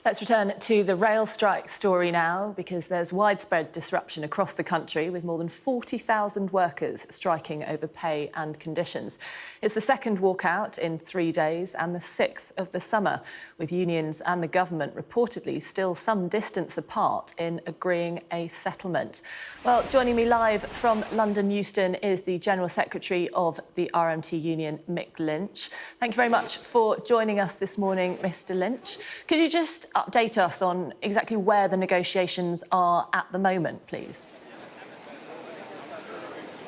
Let's return to the rail strike story now, because there's widespread disruption across the country with more than 40,000 workers striking over pay and conditions. It's the second walkout in 3 days and the 6th of the summer, with unions and the government reportedly still some distance apart in agreeing a settlement. Well, joining me live from London Euston is the General Secretary of the RMT union, Mick Lynch. Thank you very much for joining us this morning, Mr Lynch. Could you just update us on exactly where the negotiations are at the moment, please?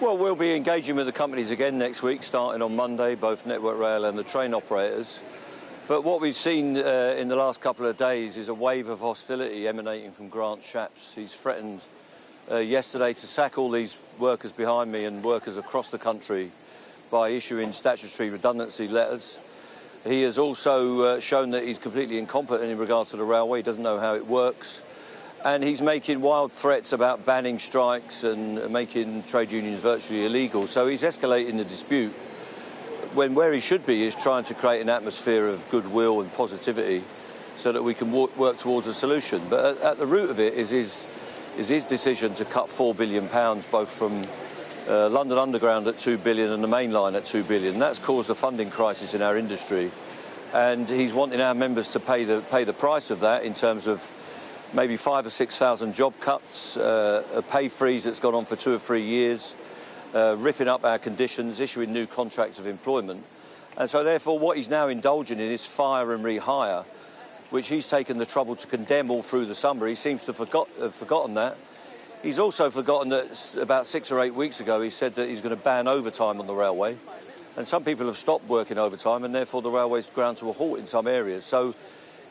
Well, we'll be engaging with the companies again next week, starting on Monday, both Network Rail and the train operators. But what we've seen in the last couple of days is a wave of hostility emanating from Grant Shapps. He's threatened yesterday to sack all these workers behind me and workers across the country by issuing statutory redundancy letters. He has also shown that he's completely incompetent in regard to the railway. He doesn't know how it works. And he's making wild threats about banning strikes and making trade unions virtually illegal. So he's escalating the dispute when where he should be is trying to create an atmosphere of goodwill and positivity so that we can work towards a solution. But at the root of it is his decision to cut £4 billion, both from London Underground at $2 billion and the main line at $2 billion. That's caused a funding crisis in our industry, and he's wanting our members to pay the price of that in terms of maybe 5,000 or 6,000 job cuts, a pay freeze that's gone on for 2 or 3 years, ripping up our conditions, issuing new contracts of employment. And so therefore what he's now indulging in is fire and rehire, which he's taken the trouble to condemn all through the summer. He seems to have forgotten that. He's also forgotten that about 6 or 8 weeks ago he said that he's going to ban overtime on the railway, and some people have stopped working overtime, and therefore the railway's ground to a halt in some areas. So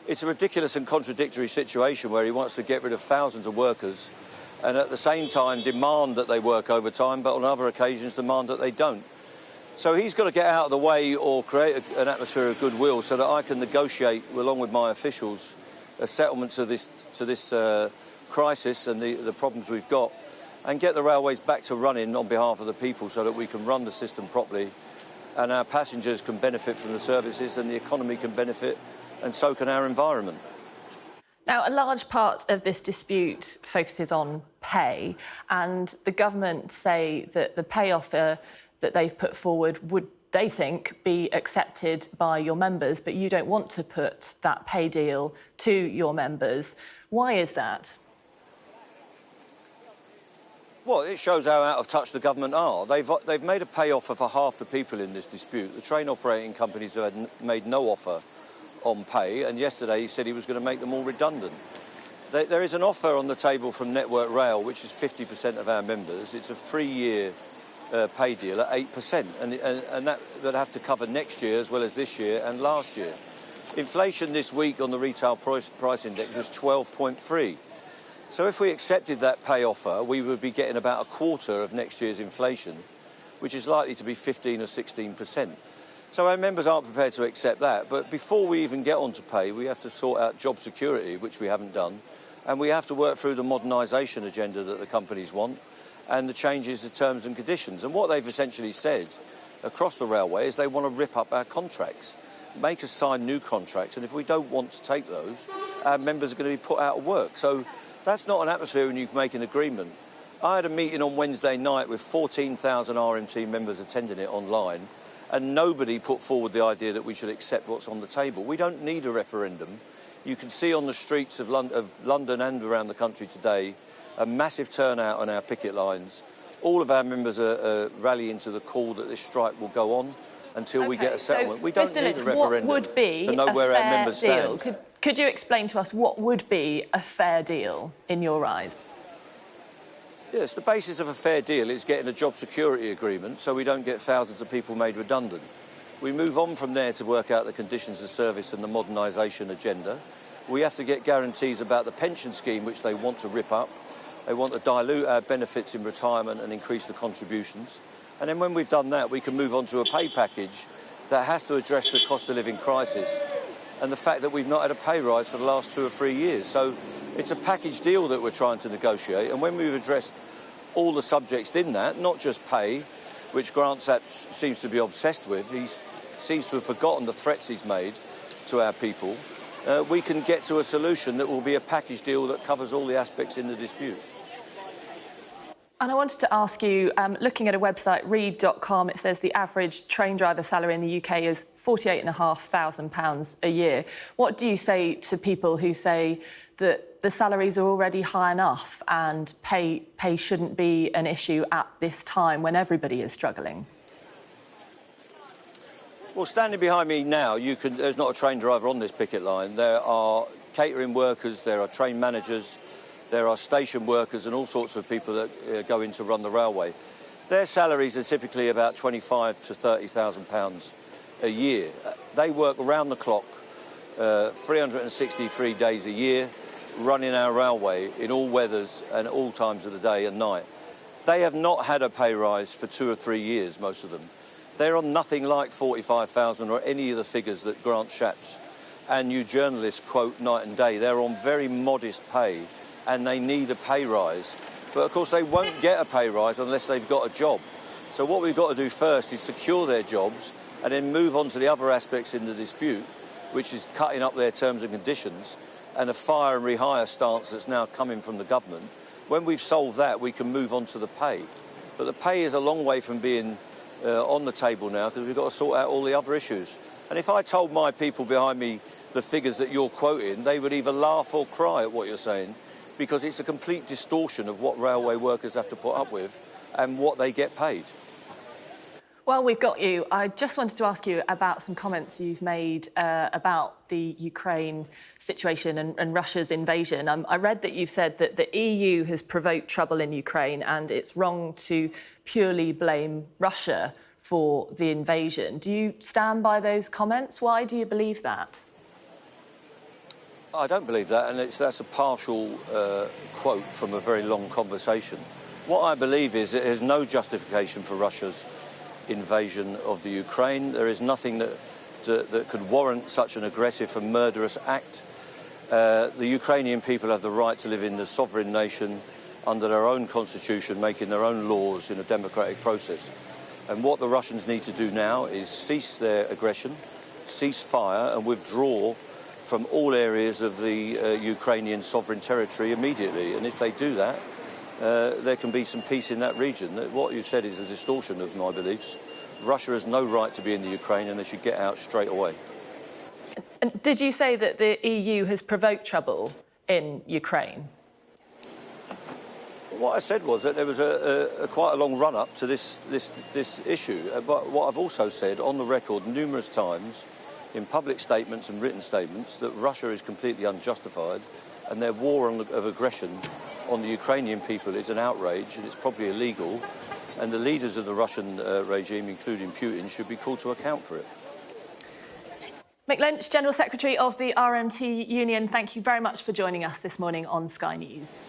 it's a ridiculous and contradictory situation where he wants to get rid of thousands of workers and at the same time demand that they work overtime, but on other occasions demand that they don't. So he's got to get out of the way or create an atmosphere of goodwill so that I can negotiate, along with my officials, a settlement to this crisis and the problems we've got, and get the railways back to running on behalf of the people so that we can run the system properly and our passengers can benefit from the services and the economy can benefit, and so can our environment. Now, a large part of this dispute focuses on pay, and the government say that the pay offer that they've put forward would, they think, be accepted by your members, but you don't want to put that pay deal to your members. Why is that? Well, it shows how out of touch the government are. They've made a pay offer for half the people in this dispute. The train operating companies have made no offer on pay, and yesterday he said he was going to make them all redundant. There is an offer on the table from Network Rail, which is 50% of our members. It's a 3-year pay deal at 8%, and that would have to cover next year as well as this year and last year. Inflation this week on the retail price index was 12.3. So if we accepted that pay offer, we would be getting about a quarter of next year's inflation, which is likely to be 15 or 16%. So our members aren't prepared to accept that. But before we even get on to pay, we have to sort out job security, which we haven't done, and we have to work through the modernisation agenda that the companies want and the changes to terms and conditions. And what they've essentially said across the railway is they want to rip up our contracts, make us sign new contracts, and if we don't want to take those, our members are going to be put out of work. So that's not an atmosphere when you can make an agreement. I had a meeting on Wednesday night with 14,000 RMT members attending it online, and nobody put forward the idea that we should accept what's on the table. We don't need a referendum. You can see on the streets of London and around the country today a massive turnout on our picket lines. All of our members are rallying to the call that this strike will go on until we get a settlement. We don't need a referendum to know where our members stand. Could you explain to us what would be a fair deal in your eyes? Yes, the basis of a fair deal is getting a job security agreement so we don't get thousands of people made redundant. We move on from there to work out the conditions of service and the modernisation agenda. We have to get guarantees about the pension scheme, which they want to rip up. They want to dilute our benefits in retirement and increase the contributions. And then when we've done that, we can move on to a pay package that has to address the cost of living crisis and the fact that we've not had a pay rise for the last 2 or 3 years. So it's a package deal that we're trying to negotiate. And when we've addressed all the subjects in that, not just pay, which Grant Shapps seems to be obsessed with, he seems to have forgotten the threats he's made to our people, we can get to a solution that will be a package deal that covers all the aspects in the dispute. And I wanted to ask you, looking at a website, read.com, it says the average train driver salary in the UK is £48,500 a year. What do you say to people who say that the salaries are already high enough and pay shouldn't be an issue at this time when everybody is struggling? Well, standing behind me now, there's not a train driver on this picket line. There are catering workers, there are train managers, there are station workers and all sorts of people that go in to run the railway. Their salaries are typically about £25,000 to £30,000 a year. They work around the clock, 363 days a year, running our railway in all weathers and all times of the day and night. They have not had a pay rise for 2 or 3 years, most of them. They're on nothing like 45,000 or any of the figures that Grant Shapps and you journalists quote night and day. They're on very modest pay and they need a pay rise. But of course they won't get a pay rise unless they've got a job. So what we've got to do first is secure their jobs and then move on to the other aspects in the dispute, which is cutting up their terms and conditions and a fire and rehire stance that's now coming from the government. When we've solved that, we can move on to the pay. But the pay is a long way from being on the table now because we've got to sort out all the other issues. And if I told my people behind me the figures that you're quoting, they would either laugh or cry at what you're saying because it's a complete distortion of what railway workers have to put up with and what they get paid. Well, we've got you. I just wanted to ask you about some comments you've made about the Ukraine situation and Russia's invasion. I read that you said that the EU has provoked trouble in Ukraine and it's wrong to purely blame Russia for the invasion. Do you stand by those comments? Why do you believe that? I don't believe that, and that's a partial quote from a very long conversation. What I believe is that there's no justification for Russia's invasion of the Ukraine. There is nothing that could warrant such an aggressive and murderous act. The Ukrainian people have the right to live in the sovereign nation under their own constitution, making their own laws in a democratic process. And what the Russians need to do now is cease their aggression, cease fire and withdraw from all areas of the Ukrainian sovereign territory immediately. And if they do that, there can be some peace in that region. What you said is a distortion of my beliefs. Russia has no right to be in the Ukraine and they should get out straight away. And did you say that the EU has provoked trouble in Ukraine? What I said was that there was quite a long run-up to this issue. But what I've also said on the record numerous times in public statements and written statements that Russia is completely unjustified and their war of aggression on the Ukrainian people is an outrage and it's probably illegal, and the leaders of the Russian regime, including Putin, should be called to account for it. Mick Lynch, General Secretary of the RMT Union, thank you very much for joining us this morning on Sky News.